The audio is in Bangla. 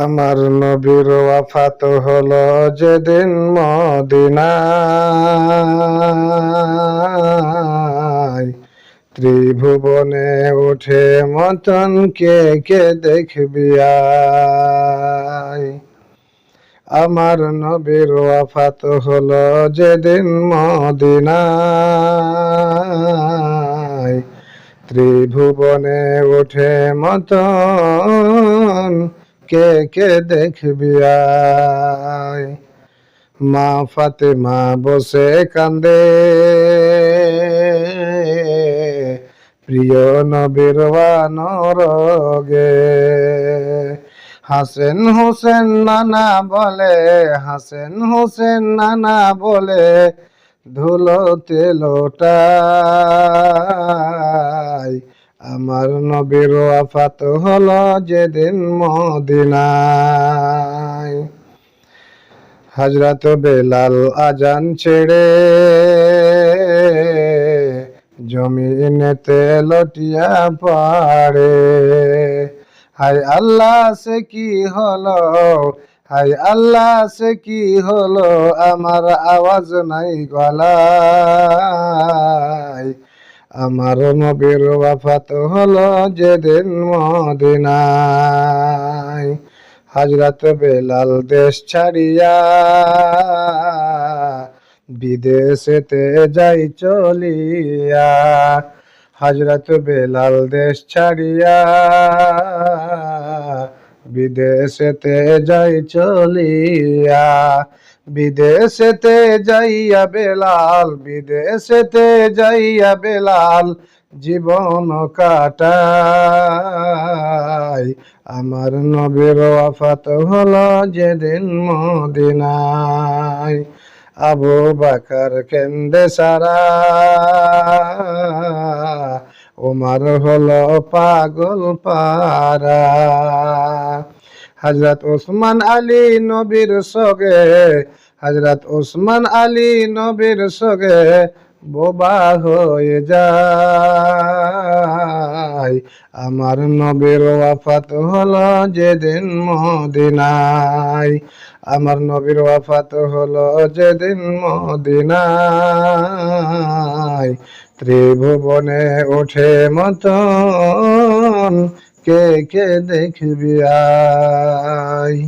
আমার নবীর ওয়াফাত হলো যেদিন মদিনায়, ত্রিভুবনে ওঠে মতন কে কে দেখবি আয়। আমার নবীর ওয়াফাত হলো যেদিন মদিনায়, ত্রিভুবনে ওঠে মতন কে কে দেখবি আয়। মা ফাতেমা বসে কান্দে, প্রিয় নবীর অনুরাগে। হাসেন হোসেন নানা বলে, হাসেন হোসেন নানা বলে, ধুলোতে লোটায়। আমার নবীর ওয়াফাত হলো যেদিন মদিনায়। হযরত বেলাল আজান ছেড়ে জমিনেতে লটিয়া পড়ে। হায় আল্লাহ সে কি হলো, হায় আল্লাহ সে কি হলো, আমার আওয়াজ নাই গলায়। আমার নবীর ওয়াফাত হলো যেদিন মদিনায়। হযরত বেলাল দেশ ছাড়িয়া বিদেশেতে যাই চলিয়া। হযরত বেলাল দেশ ছাড়িয়া বিদেশেতে যাই চলিয়া। বিদেশেতে যাইয়া বেলাল, বিদেশেতে যাইয়া বেলাল জীবন কাটায়। আমার নবীর ওয়াফাত হলো যেদিন মদিনায়। আবু বকর কেন্দে সারা, ওমর হলো পাগল পারা। হযরত ওসমান আলী নবীর সঙ্গে, হযরত ওসমান আলী নবীর সঙ্গে বোবা হয়ে যায়। আমার নবীর ওয়াফাত হলো যেদিন মদিনায়। আমার নবীর ওয়াফাত হলো যেদিন মদিনায়, ত্রিভুবনে ওঠে মতন কে কে দেখবি আয়।